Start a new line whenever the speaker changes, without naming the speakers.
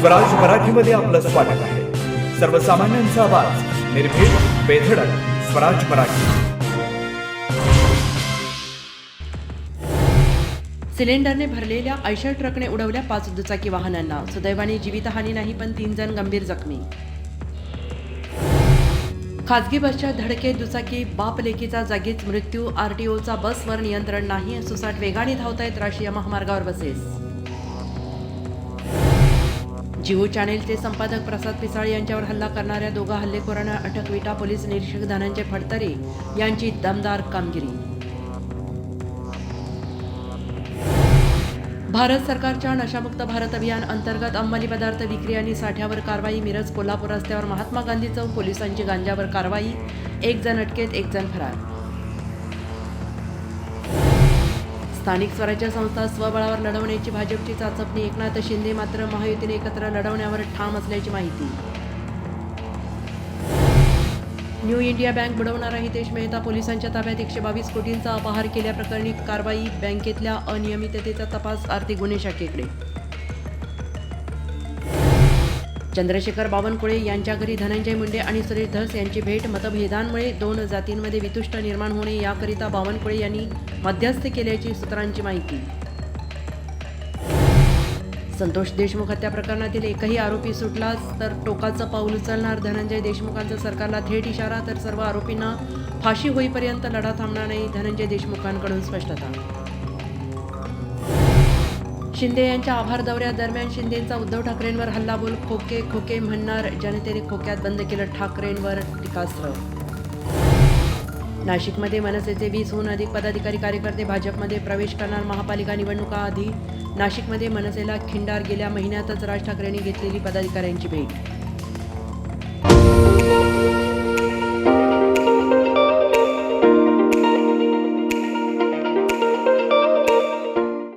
स्वराज मराठीमध्ये आपलं स्वागत आहे। सर्वसामान्यांचा आवाज, निर्भीड, बेधडक, स्वराज मराठी।
सिलेंडरने भरलेल्या आयशर ट्रकने उडवल्या 5 दुचाकी वाहनांना। सुदैवाने जीवितहानी नाही, पण 3 जण गंभीर जखमी। खासगी बसच्या धडकेत दुचाकी बाप लेकीचा जागीच मृत्यू। आरटीओचा बसवर नियंत्रण नाही, सुसाट वेगाने धावतायत राष्ट्रीय महामार्गावर बसेस। जिओ चॅनेलचे संपादक प्रसाद पिसाळ यांच्यावर हल्ला करणाऱ्या दोघा हल्लेखोरांना अटक। विटा पोलीस निरीक्षक धनंजय फडतरे यांची दमदार कामगिरी। भारत सरकारच्या नशामुक्त भारत अभियान अंतर्गत अंमली पदार्थ विक्री आणि साठ्यावर कारवाई। मिरज कोल्हापूर रस्त्यावर महात्मा गांधी चौक पोलिसांची गांजावर कारवाई। 1 जण अटकेत, 1 जण फरार। स्थानिक स्वराज्य संस्था स्वबळावर लढवण्याची भाजपची चाचपणी। एकनाथ शिंदे मात्र महायुतीने एकत्र लढवण्यावर ठाम असल्याची माहिती। न्यू इंडिया बँक बुडवणारा हितेश मेहता पोलिसांच्या ताब्यात। 122 कोटींचा अपहार केल्याप्रकरणी कारवाई। बँकेतल्या अनियमिततेचा तपास आर्थिक गुन्हे शाखेकडे। चंद्रशेखर बावनकुळे यांच्या घरी धनंजय मुंडे आणि सुरेश धस यांची भेट। मतभेदांमुळे 2 जातींमध्ये वितुष्ट निर्माण होणे याकरिता बावनकुळे यांनी मध्यस्थी केल्याची सूत्रांची माहिती। संतोष देशमुख हत्या प्रकरणातील एकही आरोपी सुटलाच तर टोकाचं पाऊल उचलणार। धनंजय देशमुखांचा सरकारला थेट इशारा, तर सर्व आरोपींना फाशी होईपर्यंत लढा थांबणार नाही। धनंजय देशमुखांकडून स्पष्टता। शिंदे यांच्या आभार दौऱ्यादरम्यान शिंदेंचा उद्धव ठाकरेंवर हल्लाबोल। खोके खोके म्हणणार जनतेने खोक्यात बंद केलं ठाकरेंवर टीकास्त्र। नाशिकमध्ये मनसेचे 20हून अधिक पदाधिकारी कार्यकर्ते भाजपमध्ये प्रवेश करणार। महापालिका निवडणुकाआधी नाशिकमध्ये मनसेला खिंडार। गेल्या महिन्यातच राज ठाकरेंनी घेतलेली पदाधिकाऱ्यांची भेट।